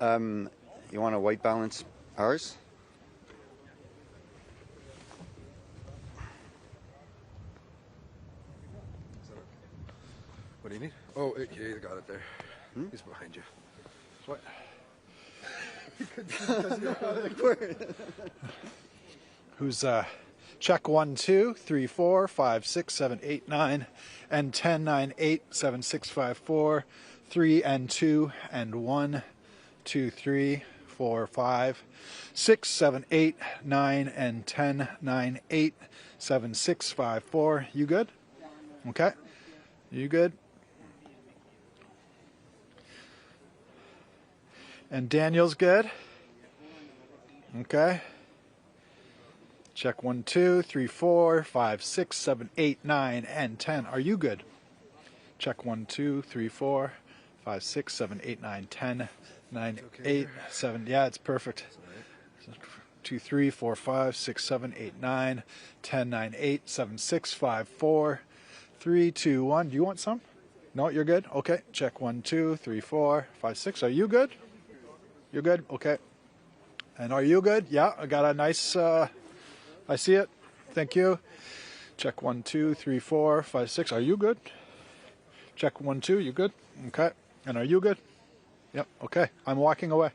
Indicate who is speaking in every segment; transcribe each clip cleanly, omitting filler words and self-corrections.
Speaker 1: You want a white balance ours?
Speaker 2: What do you need? Oh, yeah, you got it there. He's behind you.
Speaker 3: What? Who's check 1 2 3 4 5 6 7 8 9 and 10 9 8 7 6 5 4 3 and 2 and 1 2 3 4 5 6 7 8 9 and 10 9 8 7 6 5 4. You good? Okay. You good? And Daniel's good? Okay. Check 1 2 3 4 5 6 7 8 9 and 10. Are you good? Check 1 2 3 4 5 6 7 8 9 10 9 8 7. Yeah, it's perfect. 2 3 4 5 6 7 8 9 10 9 8 7 6 5 4 3 2 1. Do you want some? No, you're good? Okay. Check 1 2 3 4 5 6. Are you good? You're good? Okay. And are you good? Yeah, I got a nice, I see it. Thank you. Check 1 2 3 4 5 6. Are you good? Check 1 2. You good? Okay. And are you good? Yep. Okay. I'm walking away.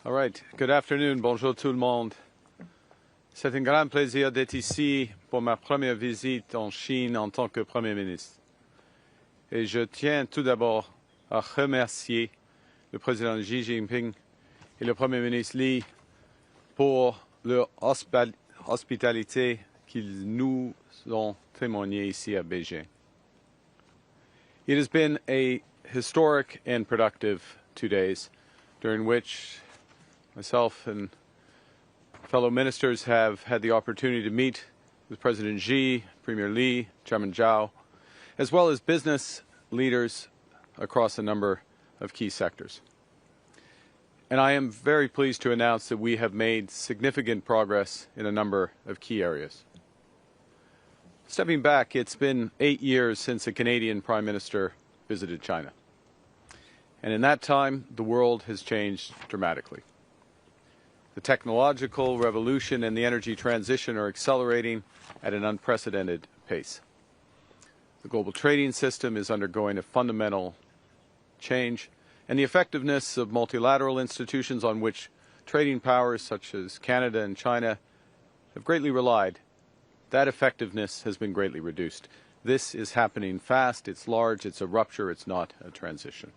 Speaker 4: All right. Good afternoon. Bonjour tout le monde. C'est un grand plaisir d'être ici pour ma première visite en Chine en tant que Premier ministre. Et je tiens tout d'abord à remercier le président Xi Jinping et le Premier ministre Li pour leur hospitalité qu'ils nous ont témoignée ici à Beijing. It has been a historic and productive 2 days during which myself and fellow ministers have had the opportunity to meet with President Xi, Premier Li, Chairman Zhao, as well as business leaders across a number of key sectors. And I am very pleased to announce that we have made significant progress in a number of key areas. Stepping back, it's been 8 years since a Canadian Prime Minister visited China. And in that time, the world has changed dramatically. The technological revolution and the energy transition are accelerating at an unprecedented pace. The global trading system is undergoing a fundamental change, and the effectiveness of multilateral institutions on which trading powers such as Canada and China have greatly relied, that effectiveness has been greatly reduced. This is happening fast, it's large, it's a rupture, it's not a transition.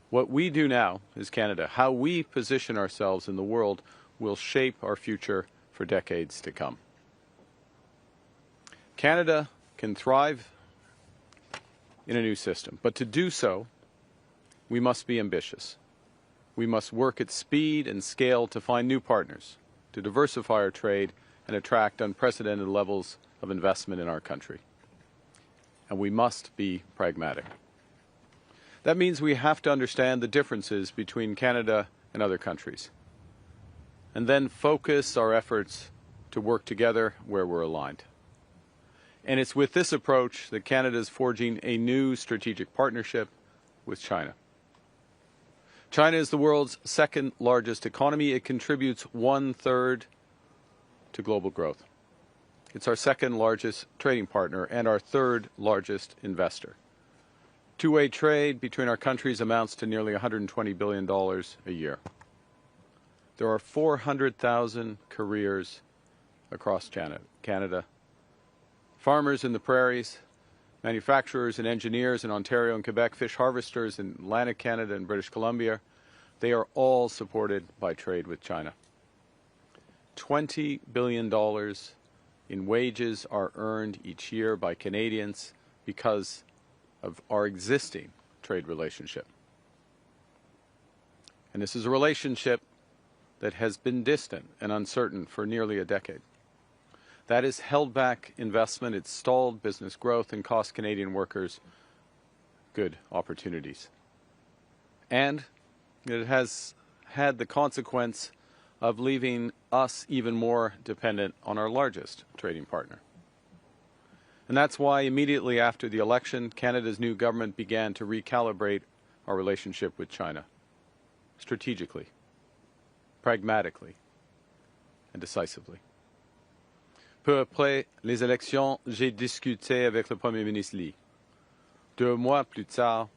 Speaker 4: What we do now as Canada, how we position ourselves in the world, will shape our future for decades to come. Canada can thrive in a new system, but to do so, we must be ambitious. We must work at speed and scale to find new partners, to diversify our trade and attract unprecedented levels of investment in our country. And we must be pragmatic. That means we have to understand the differences between Canada and other countries, and then focus our efforts to work together where we're aligned. And it's with this approach that Canada is forging a new strategic partnership with China. China is the world's second largest economy. It contributes 1/3 to global growth. It's our second largest trading partner and our third largest investor. Two-way trade between our countries amounts to nearly $120 billion a year. There are 400,000 careers across Canada, Farmers in the prairies, manufacturers and engineers in Ontario and Quebec, fish harvesters in Atlantic Canada and British Columbia, they are all supported by trade with China. $20 billion in wages are earned each year by Canadians because of our existing trade relationship. And this is a relationship that has been distant and uncertain for nearly a decade. That has held back investment, it's stalled business growth, and cost Canadian workers good opportunities. And it has had the consequence of leaving us even more dependent on our largest trading partner. And that's why immediately after the election, Canada's new government began to recalibrate our relationship with China, strategically, pragmatically, and decisively. Peu après les élections, j'ai discuté avec le Premier ministre Lee. 2 mois plus tard,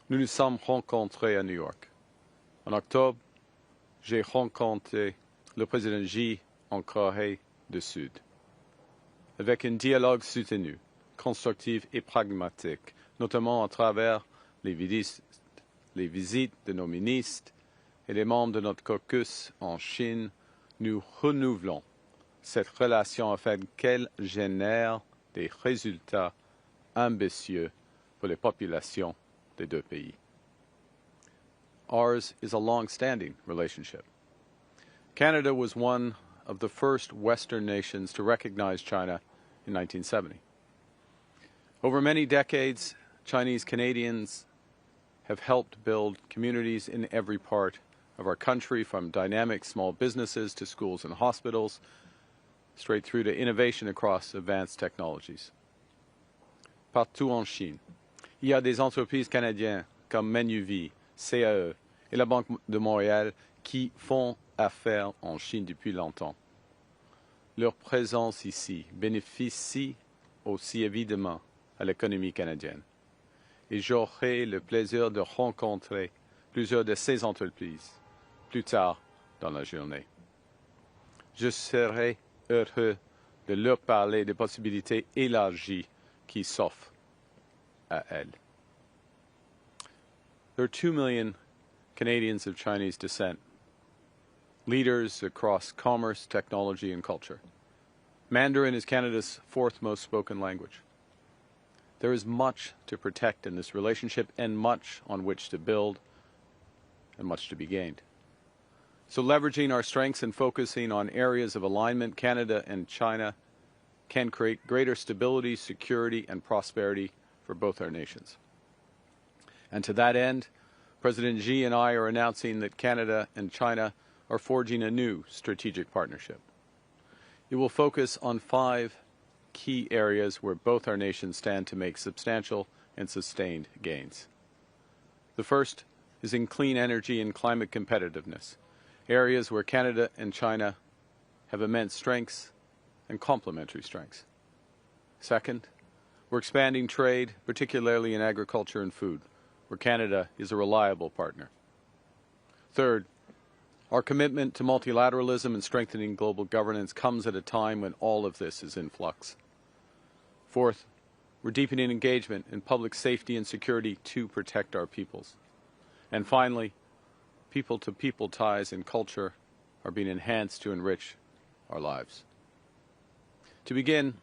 Speaker 4: nous nous sommes rencontrés à New York. En octobre, j'ai rencontré le président Xi en Corée du Sud. Avec un dialogue soutenu, constructif et pragmatique, notamment à travers les visites de nos ministres et les membres de notre caucus en Chine, nous renouvelons cette relation afin qu'elle génère des résultats ambitieux pour les populations des deux pays. Ours is a long-standing relationship. Canada was one of the first Western nations to recognize China in 1970. Over many decades, Chinese Canadians have helped build communities in every part of our country, from dynamic small businesses to schools and hospitals, straight through to innovation across advanced technologies. Partout en Chine, il y a des entreprises canadiennes comme Manuvie, CAE et la Banque de Montréal qui font affaires en Chine depuis longtemps. Leur présence ici bénéficie aussi évidemment à l'économie canadienne. Et j'aurai le plaisir de rencontrer plusieurs de ces entreprises plus tard dans la journée. Je serai heureux de leur parler des possibilités élargies qui s'offrent à elles. There are 2 million Canadians of Chinese descent, leaders across commerce, technology, and culture. Mandarin is Canada's 4th most spoken language. There is much to protect in this relationship and much on which to build and much to be gained. So leveraging our strengths and focusing on areas of alignment, Canada and China can create greater stability, security, and prosperity for both our nations. And to that end, President Xi and I are announcing that Canada and China are forging a new strategic partnership. It will focus on 5 key areas where both our nations stand to make substantial and sustained gains. The first is in clean energy and climate competitiveness, areas where Canada and China have immense strengths and complementary strengths. Second, we're expanding trade, particularly in agriculture and food, where Canada is a reliable partner. Third, our commitment to multilateralism and strengthening global governance comes at a time when all of this is in flux. Fourth, we're deepening engagement in public safety and security to protect our peoples. And finally, people-to-people ties and culture are being enhanced to enrich our lives. To begin,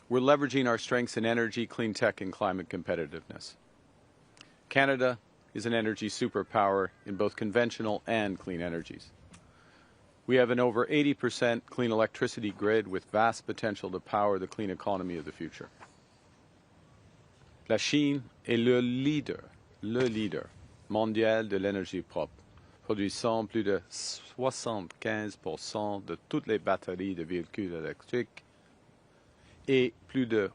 Speaker 4: we're leveraging our strengths in energy, clean tech, and climate competitiveness. Canada is an energy superpower in both conventional and clean energies. We have an over 80% clean electricity grid with vast potential to power the clean economy of the future. La Chine est le leader mondial de l'énergie propre, produisant plus de 75% de toutes les batteries de véhicules électriques et plus de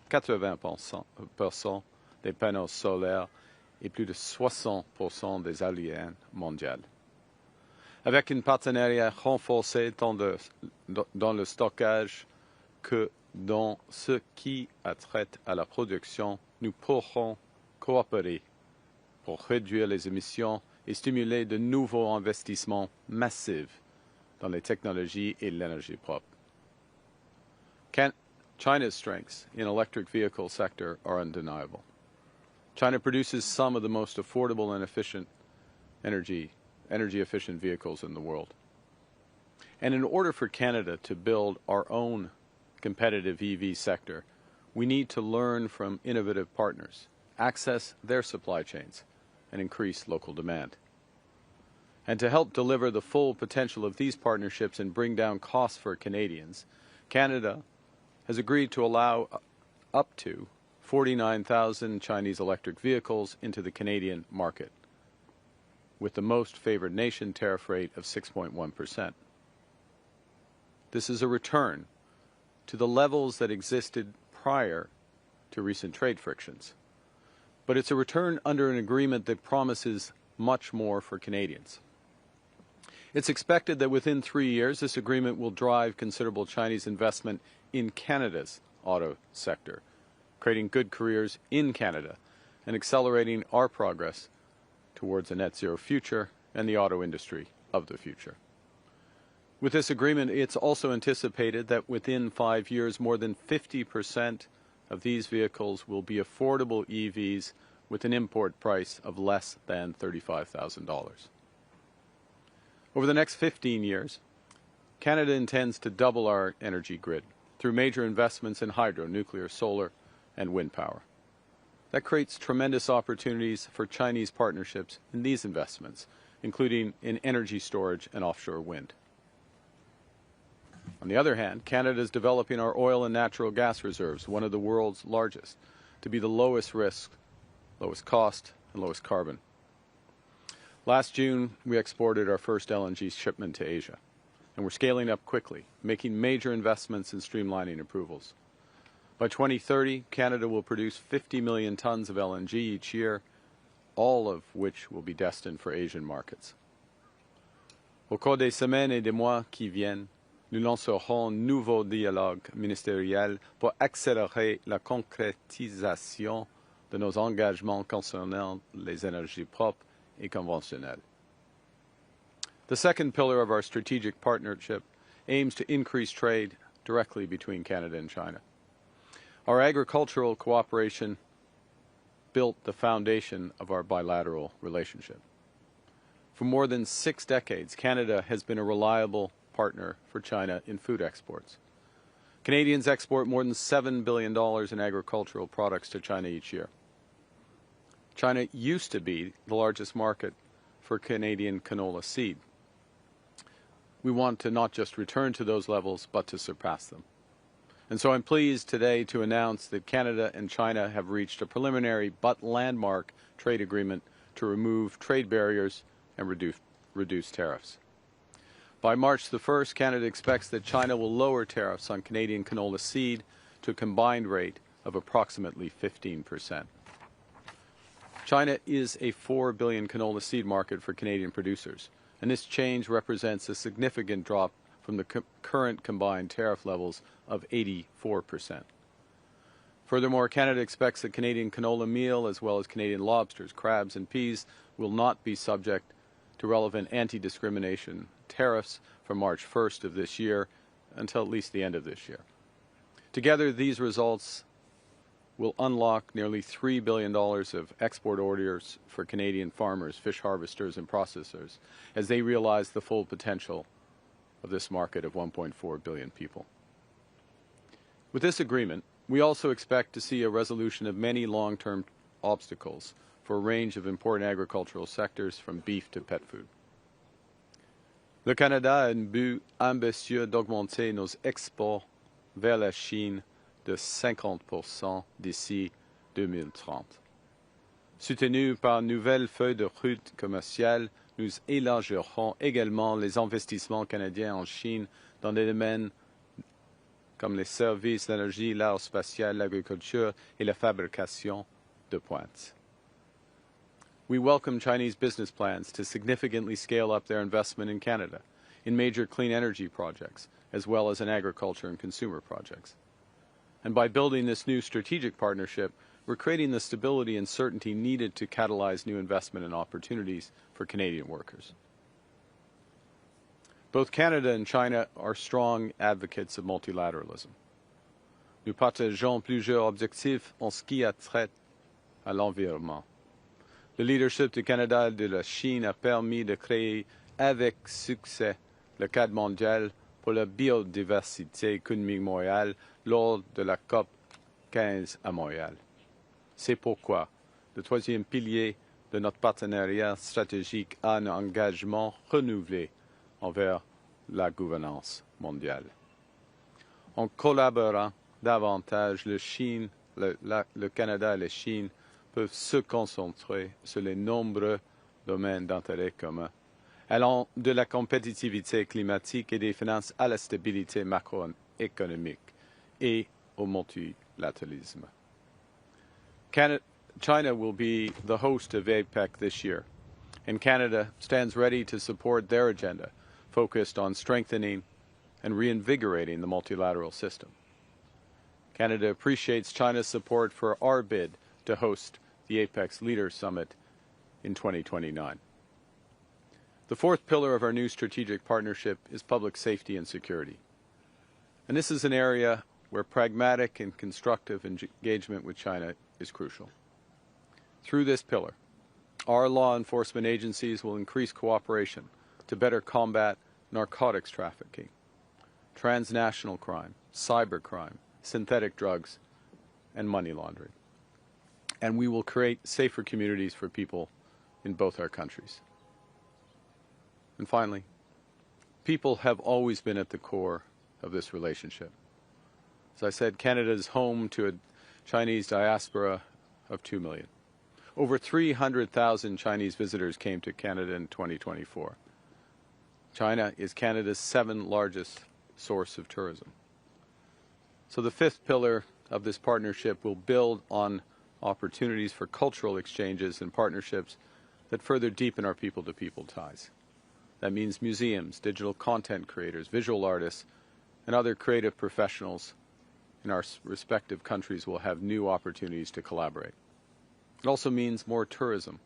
Speaker 4: 80% des panneaux solaires et plus de 60% des éoliennes mondiales. Avec un partenariat renforcé tant dans le stockage que dans ce qui a trait à la production, nous pourrons coopérer pour réduire les émissions et stimuler de nouveaux investissements massifs dans les technologies et l'énergie propre. China's strengths in electric vehicle sector are undeniable. China produces some of the most affordable and efficient energy efficient vehicles in the world. And in order for Canada to build our own competitive EV sector, we need to learn from innovative partners, access their supply chains, and increase local demand. And to help deliver the full potential of these partnerships and bring down costs for Canadians, Canada has agreed to allow up to 49,000 Chinese electric vehicles into the Canadian market, with the most favored nation tariff rate of 6.1%. This is a return to the levels that existed prior to recent trade frictions. But it's a return under an agreement that promises much more for Canadians. It's expected that within 3 years, this agreement will drive considerable Chinese investment in Canada's auto sector, creating good careers in Canada and accelerating our progress towards a net zero future and the auto industry of the future. With this agreement, it's also anticipated that within 5 years, more than 50% of these vehicles will be affordable EVs with an import price of less than $35,000. Over the next 15 years, Canada intends to double our energy grid through major investments in hydro, nuclear, solar, and wind power. That creates tremendous opportunities for Chinese partnerships in these investments, including in energy storage and offshore wind. On the other hand, Canada is developing our oil and natural gas reserves, one of the world's largest, to be the lowest risk, lowest cost, and lowest carbon. Last June, we exported our first LNG shipment to Asia, and we're scaling up quickly, making major investments in streamlining approvals. By 2030, Canada will produce 50 million tons of LNG each year, all of which will be destined for Asian markets. Au cours des semaines et des mois qui viennent, nous lancerons un nouveau dialogue ministériel pour accélérer la concrétisation de nos engagements concernant les énergies propres et conventionnelles. The second pillar of our strategic partnership aims to increase trade directly between Canada and China. Our agricultural cooperation built the foundation of our bilateral relationship. For more than 6 decades, Canada has been a reliable partner for China in food exports. Canadians export more than $7 billion in agricultural products to China each year. China used to be the largest market for Canadian canola seed. We want to not just return to those levels, but to surpass them. And so I'm pleased today to announce that Canada and China have reached a preliminary but landmark trade agreement to remove trade barriers and reduce tariffs. By March the 1st, Canada expects that China will lower tariffs on Canadian canola seed to a combined rate of approximately 15%. China is a $4 billion canola seed market for Canadian producers, and this change represents a significant drop from the current combined tariff levels of 84%. Furthermore, Canada expects that Canadian canola meal, as well as Canadian lobsters, crabs, and peas, will not be subject to relevant anti-discrimination tariffs from March 1st of this year until at least the end of this year. Together, these results will unlock nearly $3 billion of export orders for Canadian farmers, fish harvesters, and processors as they realize the full potential of this market of 1.4 billion people. With this agreement, we also expect to see a resolution of many long-term obstacles for a range of important agricultural sectors, from beef to pet food. Le Canada a un but ambitieux d'augmenter nos exports vers la Chine de 50% d'ici 2030. Soutenu par une nouvelle feuille de route commerciale, nous élargirons également les investissements canadiens en Chine dans des domaines comme les services, l'énergie, l'aérospatiale, l'agriculture et la fabrication de pointe. We welcome Chinese business plans to significantly scale up their investment in Canada, in major clean energy projects, as well as in agriculture and consumer projects. And by building this new strategic partnership, we're creating the stability and certainty needed to catalyze new investment and opportunities for Canadian workers. Both Canada and China are strong advocates of multilateralism. nous partageons plusieurs objectifs en ce qui a trait à l'environnement. Le leadership du Canada et de la Chine a permis de créer avec succès le cadre mondial pour la biodiversité économique mondiale lors de la COP 15 à Montréal. C'est pourquoi le troisième pilier de notre partenariat stratégique a un engagement renouvelé envers la gouvernance mondiale. En collaborant davantage, le Canada et la Chine peuvent se concentrer sur les nombreux domaines d'intérêt commun, allant de la compétitivité climatique et des finances à la stabilité macroéconomique et au multilatéralisme. China will be the host of APEC this year, and Canada stands ready to support their agenda, focused on strengthening and reinvigorating the multilateral system. Canada appreciates China's support for our bid to host the APEC Leaders Summit in 2029. The fourth pillar of our new strategic partnership is public safety and security. And this is an area where pragmatic and constructive engagement with China is crucial. Through this pillar, our law enforcement agencies will increase cooperation to better combat narcotics trafficking, transnational crime, cybercrime, synthetic drugs, and money laundering. And we will create safer communities for people in both our countries. And finally, people have always been at the core of this relationship. As I said, Canada is home to a Chinese diaspora of 2 million. Over 300,000 Chinese visitors came to Canada in 2024. China is Canada's 7th largest source of tourism. So the fifth pillar of this partnership will build on opportunities for cultural exchanges and partnerships that further deepen our people-to-people ties. That means museums, digital content creators, visual artists, and other creative professionals in our respective countries will have new opportunities to collaborate. It also means more tourism,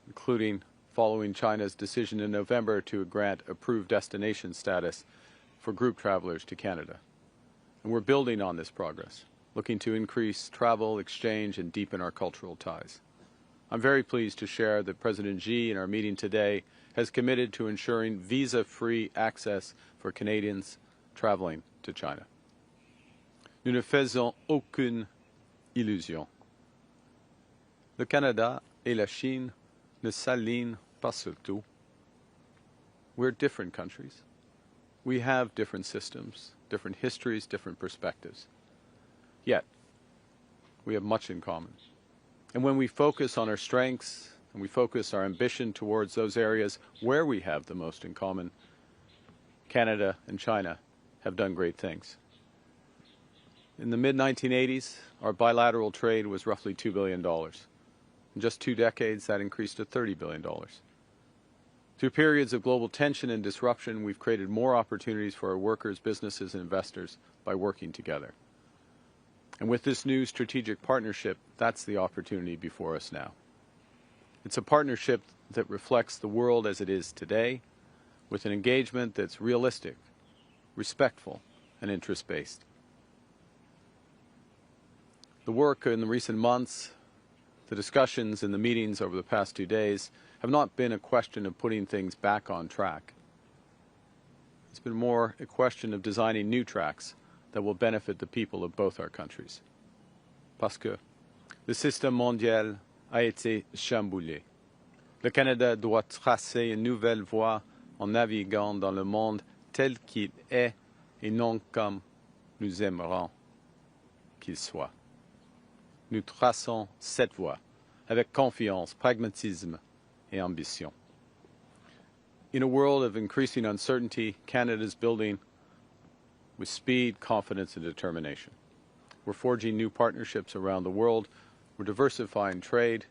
Speaker 4: including following China's decision in November to grant approved destination status for group travelers to Canada. And we're building on this progress, looking to increase travel, exchange, and deepen our cultural ties. I'm very pleased to share that President Xi, in our meeting today, has committed to ensuring visa-free access for Canadians traveling to China. Nous ne faisons aucune illusion. Le Canada et la Chine ne s'alignent pas sur tout. We're different countries. We have different systems, different histories, different perspectives. Yet, we have much in common. And when we focus on our strengths and we focus our ambition towards those areas where we have the most in common, Canada and China have done great things. In the mid-1980s, our bilateral trade was roughly $2 billion. In just 2 decades, that increased to $30 billion. Through periods of global tension and disruption, we've created more opportunities for our workers, businesses, and investors by working together. And with this new strategic partnership, that's the opportunity before us now. It's a partnership that reflects the world as it is today, with an engagement that's realistic, respectful, and interest-based. The work in the recent months, the discussions and the meetings over the past 2 days have not been a question of putting things back on track. It's been more a question of designing new tracks that will benefit the people of both our countries. Parce que le système mondial a été chamboulé. Le Canada doit tracer une nouvelle voie en naviguant dans le monde tel qu'il est et non comme nous aimerions qu'il soit. Nous traçons cette voie avec confiance, pragmatisme et ambition. In a world of increasing uncertainty, Canada is building with speed, confidence, and determination. We're forging new partnerships around the world. We're diversifying trade.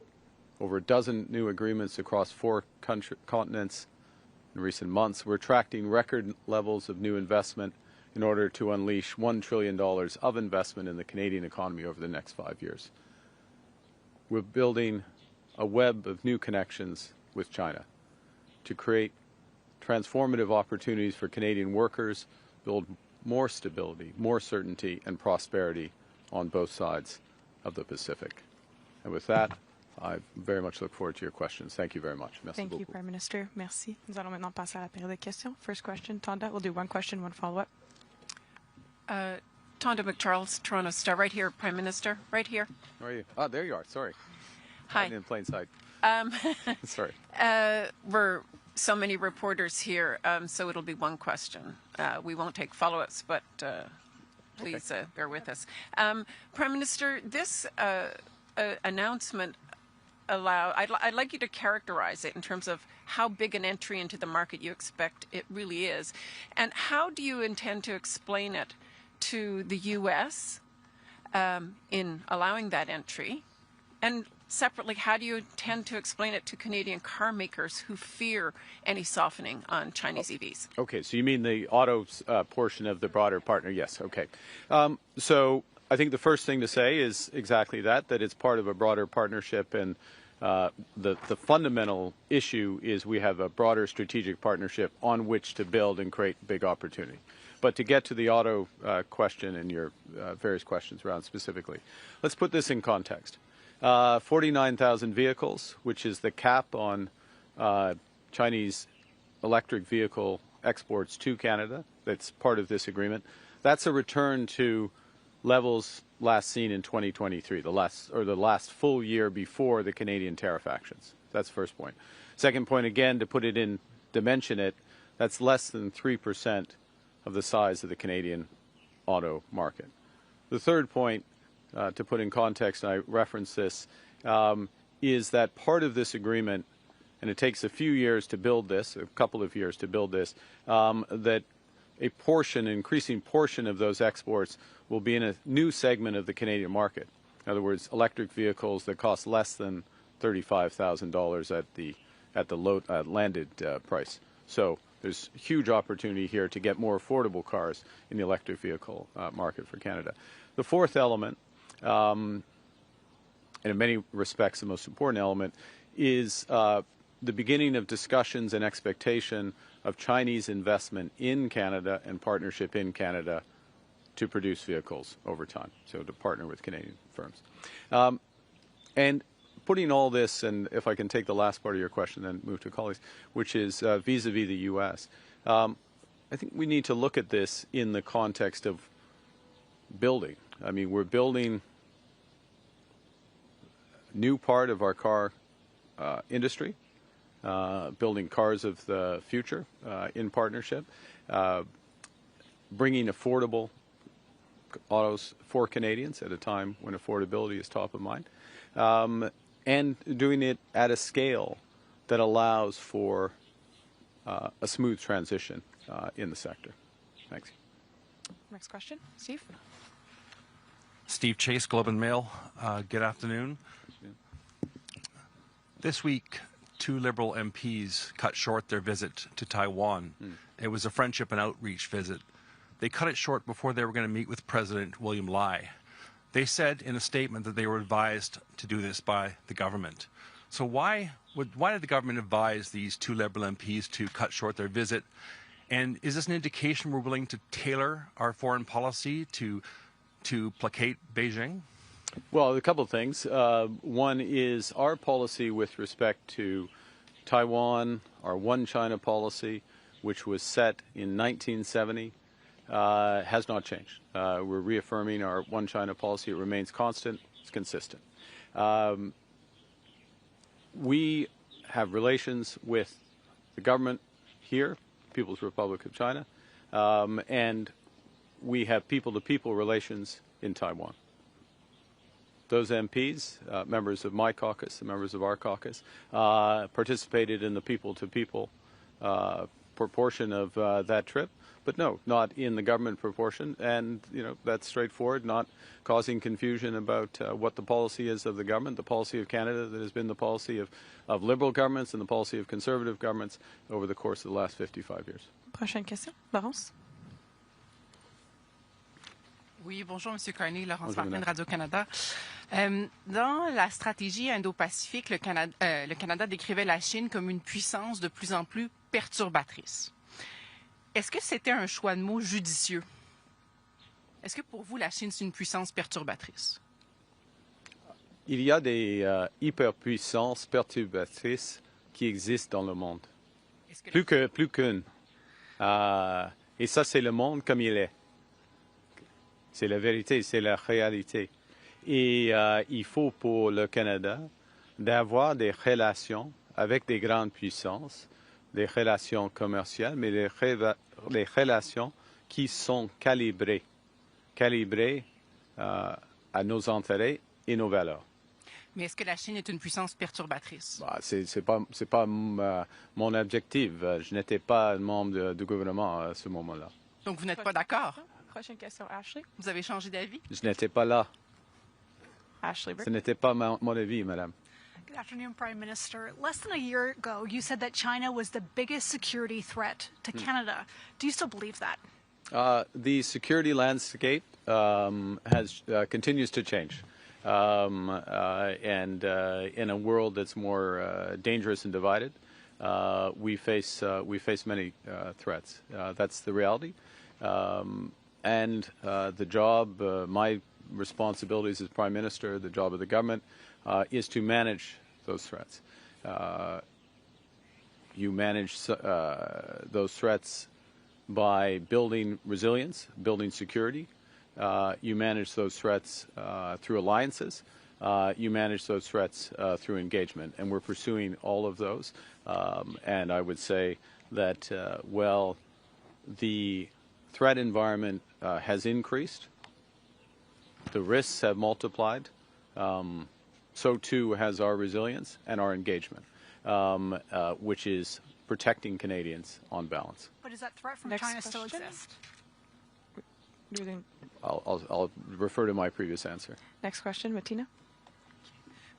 Speaker 4: Over a dozen new agreements across 4 continents in recent months. We're attracting record levels of new investment in order to unleash $1 trillion of investment in the Canadian economy over the next 5 years. We're building a web of new connections with China to create transformative opportunities for Canadian workers, build more stability, more certainty, and prosperity on both sides of the Pacific. And with that, I very much look forward to your questions. Thank you very much. Merci
Speaker 5: Thank you,
Speaker 4: beaucoup.
Speaker 5: Prime Minister. Merci. Nous allons maintenant passer à la période de questions. First question, Tonda. We'll do one question, one follow-up.
Speaker 6: Tonda McCharles, Toronto Star, right here, Prime Minister, right here.
Speaker 4: How are you? Oh, there you are. Sorry.
Speaker 6: Hi.
Speaker 4: In plain sight. Sorry.
Speaker 6: We're so many reporters here, so it'll be one question. We won't take follow-ups, but please bear with us. Prime Minister, this announcement I'd like you to characterize it in terms of how big an entry into the market you expect it really is. And how do you intend to explain it to the U.S. In allowing that entry? And separately, how do you intend to explain it to Canadian car makers who fear any softening on Chinese EVs?
Speaker 4: Okay, so you mean the auto portion of the broader partner? Yes, okay. So I think the first thing to say is exactly that it's part of a broader partnership, and the fundamental issue is we have a broader strategic partnership on which to build and create big opportunity. But to get to the auto question and your various questions around specifically, let's put this in context. 49,000 vehicles, which is the cap on Chinese electric vehicle exports to Canada. That's part of this agreement. That's a return to levels last seen in 2023, the last full year before the Canadian tariff actions. That's the first point. Second point, again, to put it in, dimension it, that's less than 3% of the size of the Canadian auto market. The third point, to put in context, and I reference this, is that part of this agreement, and it takes a few years to build this, a couple of years to build this, that a portion, an increasing portion of those exports will be in a new segment of the Canadian market. In other words, electric vehicles that cost less than $35,000 at the landed price. So there's huge opportunity here to get more affordable cars in the electric vehicle market for Canada. The fourth element, and in many respects the most important element, is the beginning of discussions and expectation of Chinese investment in Canada and partnership in Canada to produce vehicles over time, so to partner with Canadian firms. And putting all this, and if I can take the last part of your question, then move to colleagues, which is vis-a-vis the U.S., I think we need to look at this in the context of building. I mean, we're building a new part of our car industry, building cars of the future in partnership, bringing affordable autos for Canadians at a time when affordability is top of mind, and doing it at a scale that allows for a smooth transition in the sector. Thanks.
Speaker 5: Next question, Steve.
Speaker 7: Steve Chase, Globe and Mail. Good afternoon. This week, 2 Liberal MPs cut short their visit to Taiwan. It was a friendship and outreach visit. They cut it short before they were going to meet with President William Lai. They said in a statement that they were advised to do this by the government. So why did the government advise these 2 Liberal MPs to cut short their visit? And is this an indication we're willing to tailor our foreign policy to placate Beijing?
Speaker 4: Well, a couple of things. One is our policy with respect to Taiwan, our One China policy, which was set in 1970, has not changed. We're reaffirming our One China policy. It remains constant. It's consistent. We have relations with the government here, People's Republic of China, and we have people-to-people relations in Taiwan. Those MPs, members of my caucus, the members of our caucus, participated in the people-to-people proportion of that trip. But no, not in the government proportion, and that's straightforward, not causing confusion about what the policy is of the government, the policy of Canada that has been the policy of Liberal governments and the policy of Conservative governments over the course of the last 55 years.
Speaker 5: Prochaine question, Laurence.
Speaker 8: Oui, bonjour, M. Carney, Laurence Martin, Radio-Canada. Dans la stratégie Indo-Pacifique, le Canada décrivait la Chine comme une puissance de plus en plus perturbatrice. Est-ce que c'était un choix de mots judicieux Est-ce que pour vous, la Chine, c'est une puissance perturbatrice?
Speaker 4: Il y a des hyperpuissances perturbatrices qui existent dans le monde. Plus qu'une. Et ça, c'est le monde comme il est. C'est la vérité, c'est la réalité. Et il faut pour le Canada d'avoir des relations avec des grandes puissances, des relations commerciales, mais des relations qui sont calibrées à nos intérêts et nos valeurs.
Speaker 8: Mais est-ce que la Chine est une puissance perturbatrice?
Speaker 4: C'est pas mon objectif. Je n'étais pas membre du gouvernement à ce moment-là.
Speaker 8: Donc vous n'êtes pas d'accord?
Speaker 5: Prochaine question, Ashley.
Speaker 8: Vous avez changé d'avis?
Speaker 4: Je n'étais pas là.
Speaker 5: Ashley Burke.
Speaker 4: Ce n'était pas mon avis, madame.
Speaker 9: Good afternoon, Prime Minister. Less than a year ago, you said that China was the biggest security threat to Canada. Do you still believe that?
Speaker 4: The security landscape continues to change. And in a world that's more dangerous and divided, we face many threats. That's the reality. And the job, my responsibilities as Prime Minister, the job of the government, is to manage those threats. You manage those threats by building resilience, building security. You manage those threats through alliances. You manage those threats through engagement. And we're pursuing all of those. And I would say that, well, the threat environment has increased. The risks have multiplied. So too has our resilience and our engagement, which is protecting Canadians on balance.
Speaker 9: But does that threat from
Speaker 5: Next
Speaker 9: China still
Speaker 5: question.
Speaker 9: exist?
Speaker 4: I'll refer to my previous answer.
Speaker 5: Next question, Martina.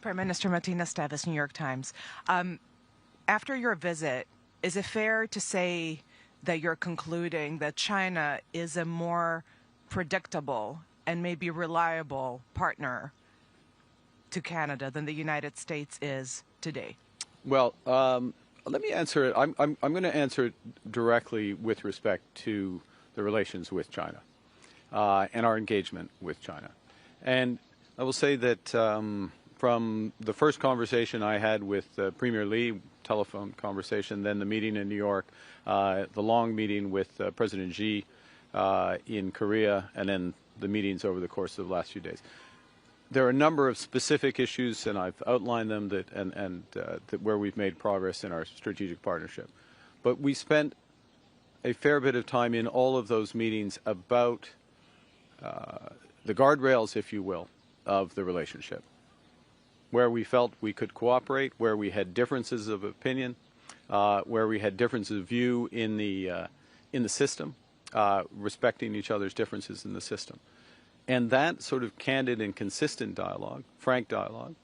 Speaker 10: Prime Minister Martina Stavis, New York Times. After your visit, is it fair to say that you're concluding that China is a more predictable and maybe reliable partner to Canada than the United States is today?
Speaker 4: Well, let me answer it. I'm going to answer it directly with respect to the relations with China and our engagement with China. And I will say that from the first conversation I had with Premier Lee, telephone conversation, then the meeting in New York, the long meeting with President Xi in Korea, and then the meetings over the course of the last few days. There are a number of specific issues, and I've outlined them that where we've made progress in our strategic partnership. But we spent a fair bit of time in all of those meetings about the guardrails, if you will, of the relationship, where we felt we could cooperate, where we had differences of opinion, where we had differences of view in the system, respecting each other's differences in the system. And that sort of candid and consistent dialogue, frank dialogue,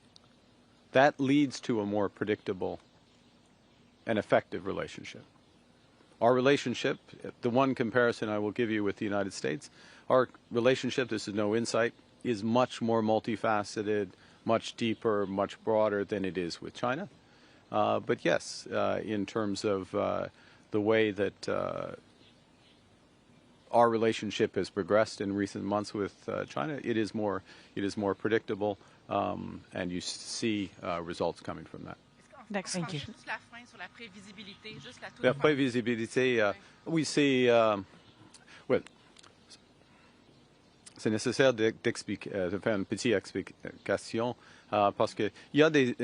Speaker 4: that leads to a more predictable and effective relationship. Our relationship, the one comparison I will give you with the United States, our relationship, this is no insight, is much more multifaceted, much deeper, much broader than it is with China. But yes, in terms of the way that our relationship has progressed in recent months with China, it is more predictable, and you see results coming from that.
Speaker 5: Next
Speaker 10: Thank you.
Speaker 5: question.
Speaker 8: Juste la fin sur la prévisibilité, juste la toute
Speaker 4: La
Speaker 8: fin.
Speaker 4: prévisibilité, oui, c'est well, c'est nécessaire de faire une petite explication parce que il y a des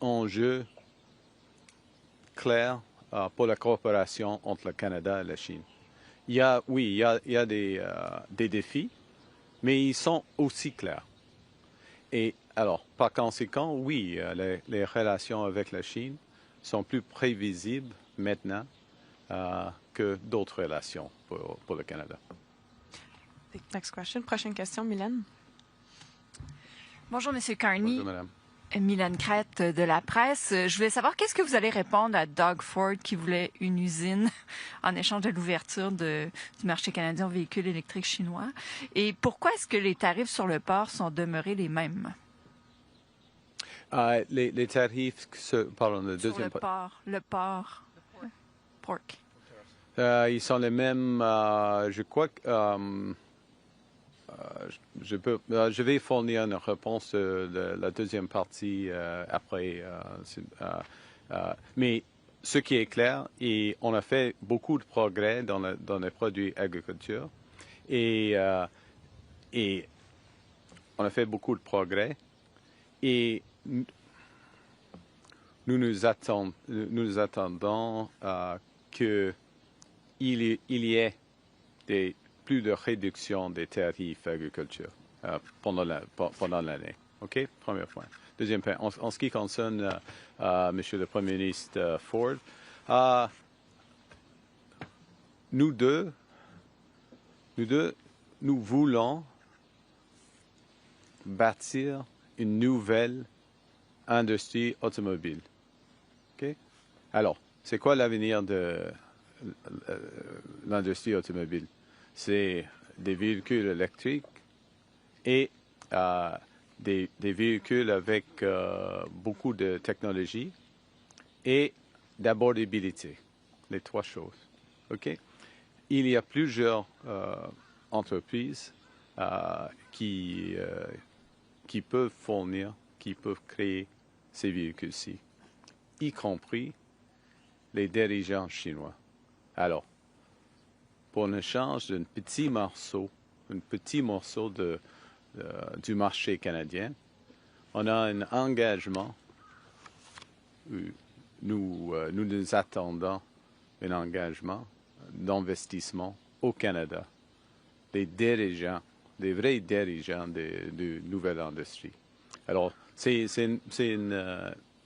Speaker 4: enjeux clairs pour la coopération entre le Canada et la Chine. Il y a des défis, mais ils sont aussi clairs. Et alors, par conséquent, oui, les relations avec la Chine sont plus prévisibles maintenant que d'autres relations pour le Canada.
Speaker 5: Next question. Prochaine question, Mylène.
Speaker 11: Bonjour, Monsieur Carney.
Speaker 4: Bonjour, madame.
Speaker 11: Mylène Crête de la presse. Je voulais savoir qu'est-ce que vous allez répondre à Doug Ford qui voulait une usine en échange de l'ouverture du marché canadien aux véhicules électriques chinois. Et pourquoi est-ce que les tarifs sur le porc sont demeurés les mêmes?
Speaker 4: Les tarifs, pardon, le
Speaker 11: Sur
Speaker 4: deuxième
Speaker 11: le porc. Pork.
Speaker 4: Ils sont les mêmes, je crois que je vais fournir une réponse de la deuxième partie après. Mais ce qui est clair, et on a fait beaucoup de progrès dans les produits agriculture et on a fait beaucoup de progrès et nous attendons qu'il y ait plus de réduction des tarifs agriculture pendant l'année. OK? Premier point. Deuxième point. En ce qui concerne Monsieur le Premier ministre Ford, nous voulons bâtir une nouvelle industrie automobile. OK? Alors, c'est quoi l'avenir de l'industrie automobile? C'est des véhicules électriques et des véhicules avec beaucoup de technologie et d'abordabilité. Les trois choses. OK? Il y a plusieurs entreprises qui peuvent fournir, qui peuvent créer ces véhicules-ci, y compris les dirigeants chinois. Alors, pour un échange d'un petit morceau du marché canadien, on a un engagement, nous attendons un engagement d'investissement au Canada, des vrais dirigeants de nouvelles industries. Alors, c'est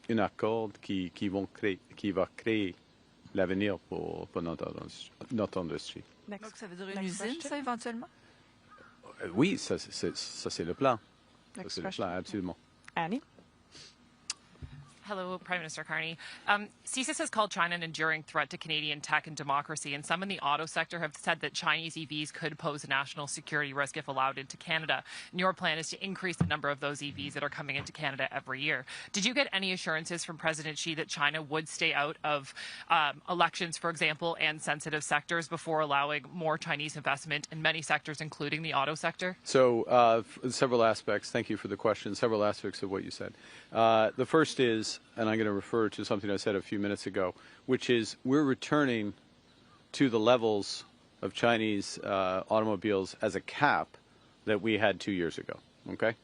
Speaker 4: un accord qui va créer l'avenir pour notre industrie.
Speaker 11: Donc, ça veut dire une usine, ça, éventuellement?
Speaker 4: Oui, ça c'est le plan. Ça, c'est le plan, absolument.
Speaker 5: Annie?
Speaker 12: Hello, Prime Minister Carney. CSIS has called China an enduring threat to Canadian tech and democracy, and some in the auto sector have said that Chinese EVs could pose a national security risk if allowed into Canada. And your plan is to increase the number of those EVs that are coming into Canada every year. Did you get any assurances from President Xi that China would stay out of elections, for example, and sensitive sectors before allowing more Chinese investment in many sectors, including the auto sector?
Speaker 4: So, several aspects. Thank you for the question. Several aspects of what you said. The first is, and I'm going to refer to something I said a few minutes ago, which is we're returning to the levels of Chinese automobiles as a cap that we had 2 years ago. Okay.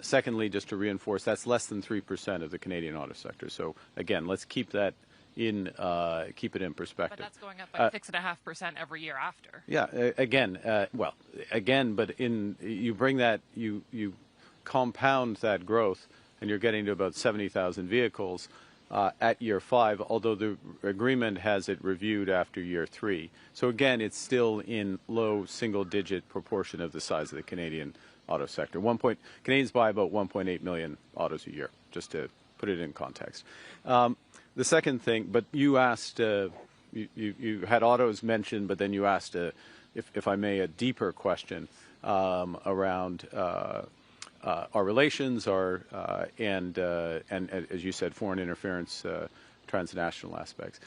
Speaker 4: Secondly, just to reinforce, that's less than 3% of the Canadian auto sector. So again, let's keep that keep it in perspective.
Speaker 12: But that's going up by 6.5% every year after.
Speaker 4: Yeah. But you bring that you compound that growth, and you're getting to about 70,000 vehicles at year 5, although the agreement has it reviewed after year 3. So again, it's still in low single-digit proportion of the size of the Canadian auto sector. Canadians buy about 1.8 million autos a year, just to put it in context. The second thing, but you asked, you had autos mentioned, but then you asked, if I may, a deeper question around our relations, and as you said, foreign interference, transnational aspects.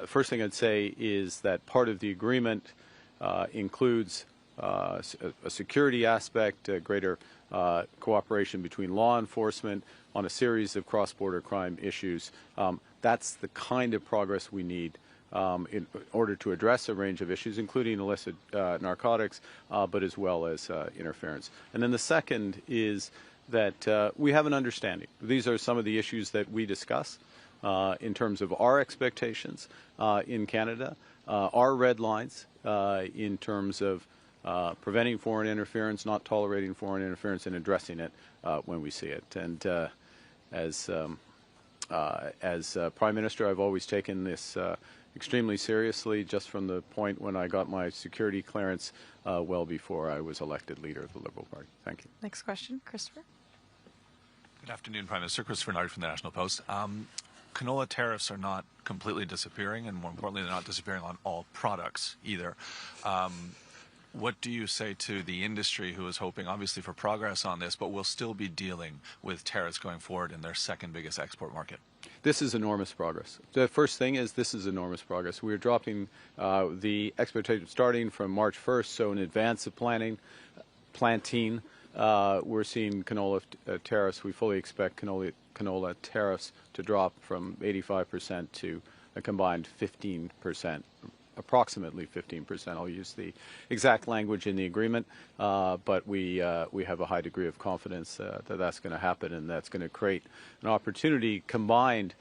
Speaker 4: First thing I'd say is that part of the agreement includes a security aspect, greater cooperation between law enforcement on a series of cross-border crime issues. That's the kind of progress we need in order to address a range of issues, including illicit narcotics, but as well as interference. And then the second is that we have an understanding. These are some of the issues that we discuss in terms of our expectations in Canada, our red lines in terms of preventing foreign interference, not tolerating foreign interference, and addressing it when we see it. And as Prime Minister, I've always taken this extremely seriously, just from the point when I got my security clearance well before I was elected leader of the Liberal Party. Thank you.
Speaker 5: Next question, Christopher.
Speaker 13: Good afternoon, Prime Minister. Christopher Nardi from the National Post. Canola tariffs are not completely disappearing, and more importantly, they're not disappearing on all products either. What do you say to the industry who is hoping, obviously, for progress on this, but will still be dealing with tariffs going forward in their second biggest export market?
Speaker 4: This is enormous progress. The first thing is this is enormous progress. We're dropping the expectation starting from March 1st, so in advance of planting, we're seeing canola tariffs. We fully expect canola tariffs to drop from 85% to a combined 15%. Approximately 15%. I'll use the exact language in the agreement, but we have a high degree of confidence that that's going to happen, and that's going to create an opportunity combined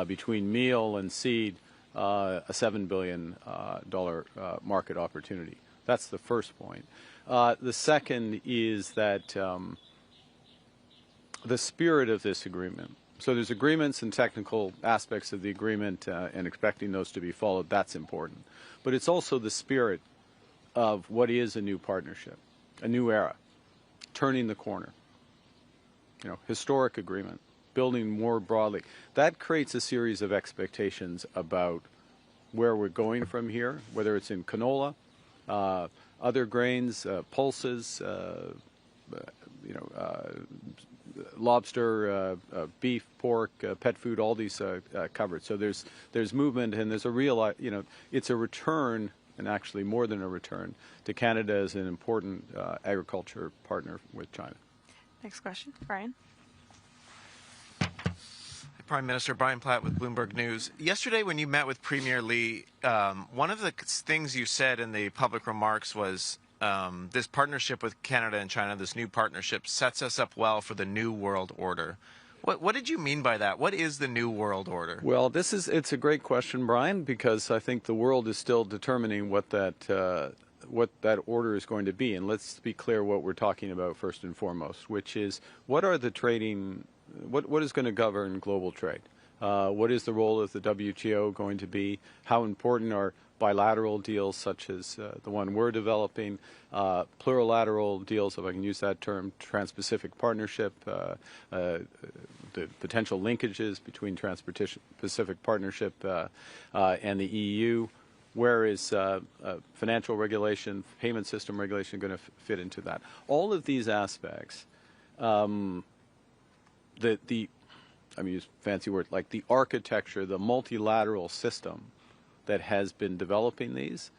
Speaker 4: between meal and seed, a $7 billion market opportunity. That's the first point. The second is that the spirit of this agreement. So there's agreements and technical aspects of the agreement and expecting those to be followed. That's important. But it's also the spirit of what is a new partnership, a new era, turning the corner, historic agreement, building more broadly. That creates a series of expectations about where we're going from here, whether it's in canola, other grains, pulses, lobster, beef, pork, pet food, all these covered. So there's movement, and there's a real, it's a return, and actually more than a return, to Canada as an important agriculture partner with China.
Speaker 5: Next question, Brian.
Speaker 14: Prime Minister Brian Platt with Bloomberg News. Yesterday when you met with Premier Lee, one of the things you said in the public remarks was this partnership with Canada and China, this new partnership, sets us up well for the new world order. What did you mean by that? What is the new world order?
Speaker 4: Well, it's a great question, Brian, because I think the world is still determining what that order is going to be. And let's be clear what we're talking about first and foremost, which is what are the trading, what is going to govern global trade? What is the role of the WTO going to be? How important are bilateral deals such as the one we're developing, plurilateral deals, if I can use that term, Trans-Pacific Partnership, the potential linkages between Trans-Pacific Partnership and the EU? Where is financial regulation, payment system regulation going to fit into that? All of these aspects, I mean, use a fancy word, like the architecture, the multilateral system that has been developing these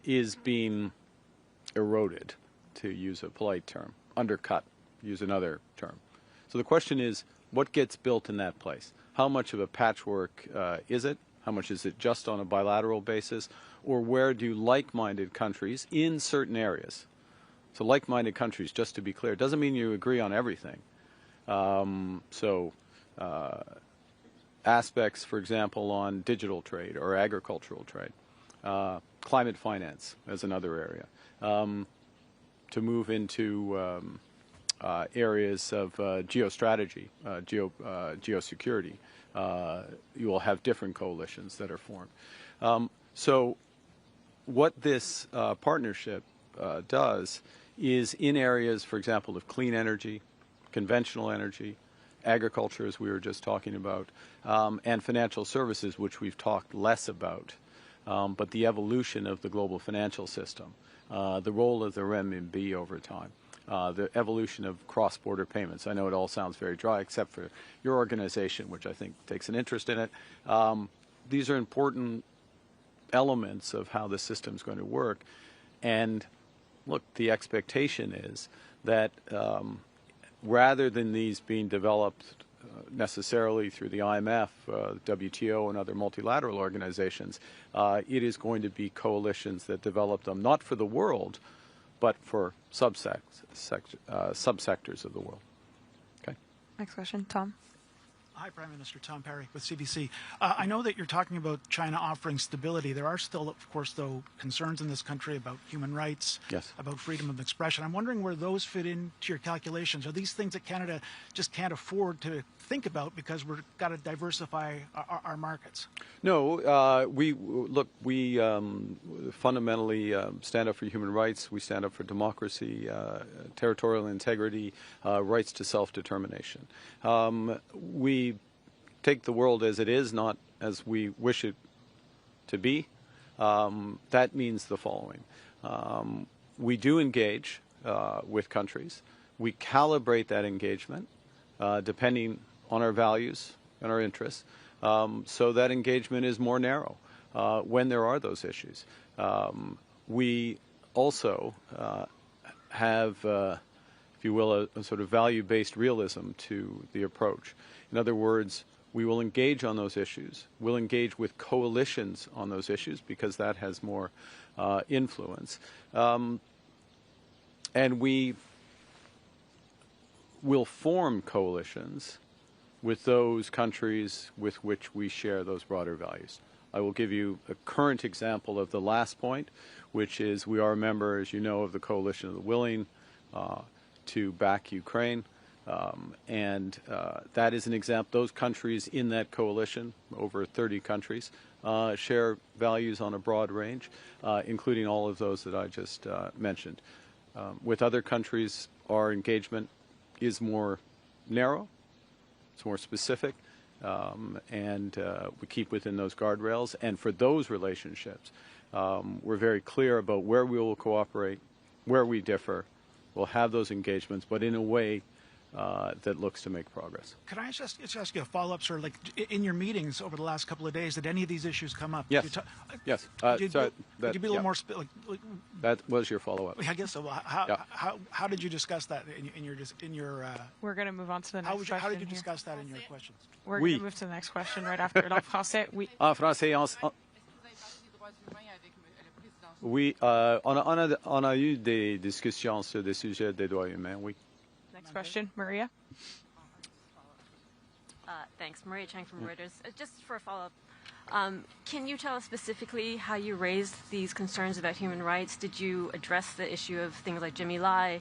Speaker 4: is being eroded, to use a polite term, undercut, use another term. So the question is, what gets built in that place? How much of a patchwork is it? How much is it just on a bilateral basis? Or where do like-minded countries in certain areas? So like-minded countries, just to be clear, doesn't mean you agree on everything. Aspects, for example, on digital trade or agricultural trade, climate finance as another area, to move into areas of geostrategy, geosecurity. You will have different coalitions that are formed. So what this partnership does is in areas, for example, of clean energy, conventional energy, agriculture, as we were just talking about, and financial services, which we've talked less about, but the evolution of the global financial system, the role of the renminbi over time, the evolution of cross-border payments. I know it all sounds very dry, except for your organization, which I think takes an interest in it. These are important elements of how the system is going to work. And look, the expectation is that rather than these being developed necessarily through the IMF, WTO, and other multilateral organizations, it is going to be coalitions that develop them, not for the world, but for subsectors of the world. Okay.
Speaker 5: Next question, Tom.
Speaker 15: Hi, Prime Minister. Tom Perry with CBC. I know that you're talking about China offering stability. There are still, of course, though, concerns in this country about human rights,
Speaker 4: yes,
Speaker 15: about freedom of expression. I'm wondering where those fit into your calculations. Are these things that Canada just can't afford to think about because we've got to diversify our markets?
Speaker 4: No, we fundamentally stand up for human rights. We stand up for democracy, territorial integrity, rights to self-determination. We take the world as it is, not as we wish it to be. That means the following. We do engage with countries. We calibrate that engagement depending on our values and our interests, so that engagement is more narrow when there are those issues. We also have, if you will, a sort of value-based realism to the approach. In other words, we will engage on those issues. We'll engage with coalitions on those issues because that has more influence. And we will form coalitions with those countries with which we share those broader values. I will give you a current example of the last point, which is we are a member, as you know, of the Coalition of the Willing to back Ukraine. And that is an example. Those countries in that coalition, over 30 countries, share values on a broad range, including all of those that I just mentioned. With other countries, our engagement is more narrow, it's more specific, and we keep within those guardrails. And for those relationships, we're very clear about where we will cooperate, where we differ. We'll have those engagements, but in a way that looks to make progress.
Speaker 15: Could I just ask you a follow-up, sir? Like, in your meetings over the last couple of days, did any of these issues come up?
Speaker 4: Yes. Yes.
Speaker 15: Could you be a little more
Speaker 4: that was your follow-up.
Speaker 15: I guess so. How did you discuss that in your?
Speaker 5: We're going to move on to the next question.
Speaker 15: How did you discuss that in your questions?
Speaker 5: We're going to move to the next question right after it en français. Oui.
Speaker 4: En français, oui, on a eu des discussions sur des sujets des droits humains, oui.
Speaker 5: Next question, Maria.
Speaker 16: Thanks. Maria Chang from Reuters. Just for a follow-up, can you tell us specifically how you raised these concerns about human rights? Did you address the issue of things like Jimmy Lai,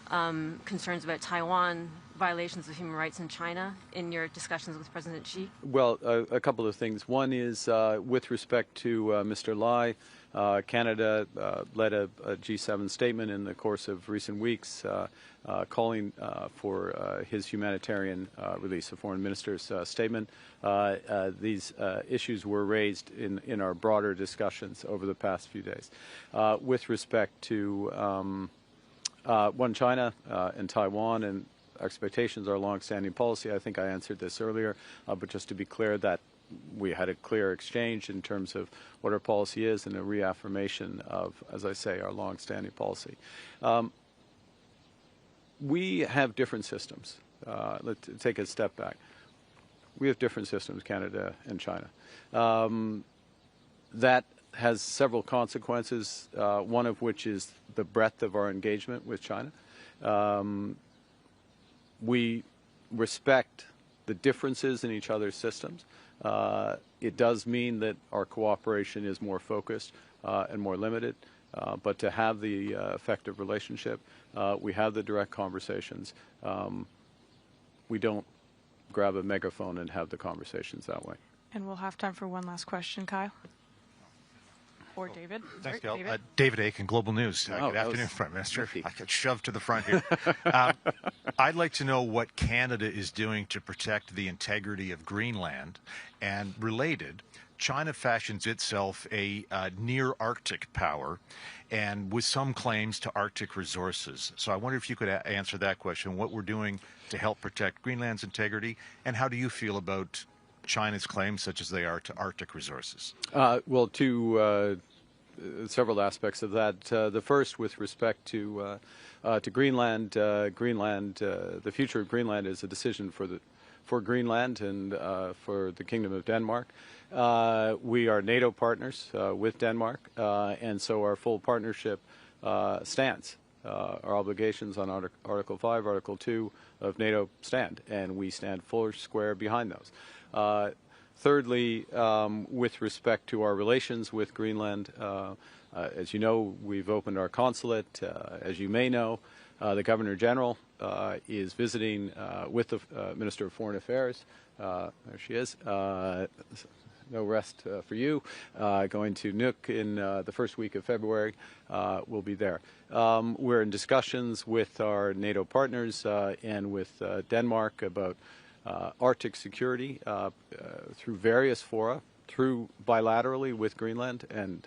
Speaker 16: concerns about Taiwan, violations of human rights in China in your discussions with President Xi?
Speaker 4: Well, a couple of things. One is with respect to Mr. Lai, Canada led a G7 statement in the course of recent weeks calling for his humanitarian release, a foreign minister's statement. These issues were raised in our broader discussions over the past few days. With respect to One China and Taiwan and expectations, our long-standing policy, I think I answered this earlier, but just to be clear that we had a clear exchange in terms of what our policy is and a reaffirmation of, as I say, our long-standing policy. We have different systems. Let's take a step back. We have different systems, Canada and China. That has several consequences, one of which is the breadth of our engagement with China. We respect the differences in each other's systems. It does mean that our cooperation is more focused and more limited, but to have the effective relationship, we have the direct conversations. We don't grab a megaphone and have the conversations that way.
Speaker 5: And we'll have time for one last question, Kyle. Or David.
Speaker 17: Thanks,
Speaker 5: Sorry,
Speaker 17: Gail. David Aiken, Global News. Good afternoon, Prime Minister. I got shoved to the front here. I'd like to know what Canada is doing to protect the integrity of Greenland. And related, China fashions itself a near-Arctic power and with some claims to Arctic resources. So I wonder if you could answer that question, what we're doing to help protect Greenland's integrity, and how do you feel about China's claims, such as they are, to Arctic resources?
Speaker 4: Well, several aspects of that. The first, with respect to Greenland, the future of Greenland is a decision for Greenland and for the Kingdom of Denmark. We are NATO partners with Denmark, and so our full partnership stands. Our obligations on Article 5, Article 2 of NATO stand, and we stand full square behind those. Thirdly, with respect to our relations with Greenland, as you know, we've opened our consulate. As you may know, the Governor General is visiting with the Minister of Foreign Affairs. There she is. No rest for you. Going to Nuuk in the first week of February. We'll be there. We're in discussions with our NATO partners and with Denmark about Arctic security through various fora, through bilaterally with Greenland and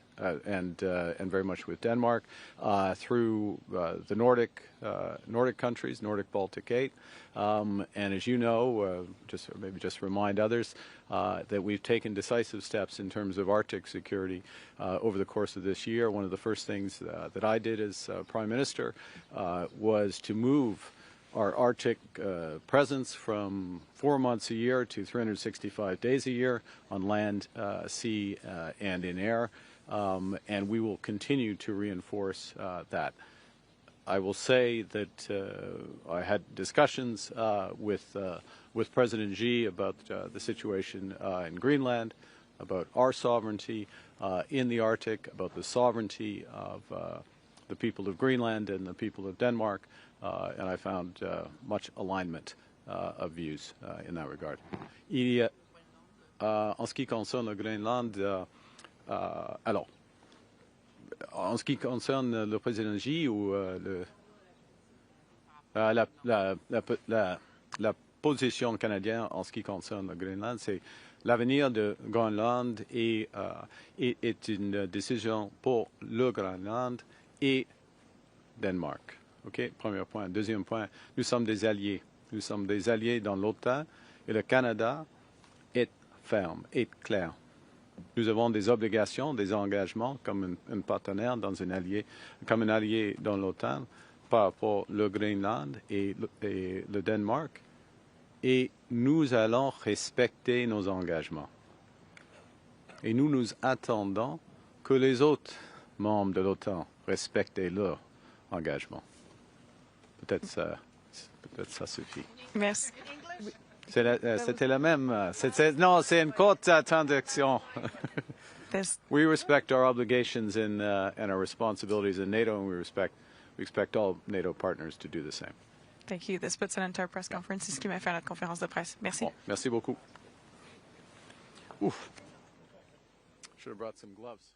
Speaker 4: very much with Denmark, through the Nordic countries, Nordic Baltic 8, and as you know, just remind others that we've taken decisive steps in terms of Arctic security over the course of this year. One of the first things that I did as Prime Minister was to move our Arctic presence from 4 months a year to 365 days a year on land, sea, and in air, and we will continue to reinforce that. I will say that I had discussions with President Xi about the situation in Greenland, about our sovereignty in the Arctic, about the sovereignty of the people of Greenland and the people of Denmark, and I found much alignment of views in that regard. En ce qui concerne le Groenland, alors, en ce qui concerne le président Xi ou la position canadienne en ce qui concerne le Groenland, c'est l'avenir de Groenland est une décision pour le Groenland et Danemark. OK, premier point. Deuxième point, nous sommes des alliés. Nous sommes des alliés dans l'OTAN et le Canada est ferme, est clair. Nous avons des obligations, des engagements comme un partenaire dans comme un allié dans l'OTAN par rapport au Groenland et le Danemark. Et nous allons respecter nos engagements. Et nous attendons que les autres membres de l'OTAN respectent leurs engagements. Peut-être ça suffit.
Speaker 5: Merci.
Speaker 4: C'était la même. Non, c'est une courte traduction. We respect our obligations and our responsibilities in NATO, and we expect all NATO partners to do the same.
Speaker 5: Thank you. This puts an end to our press conference. C'est ce qui m'a fait notre conférence de presse. Merci.
Speaker 4: Bon, merci beaucoup. Ouf. Should have brought some gloves.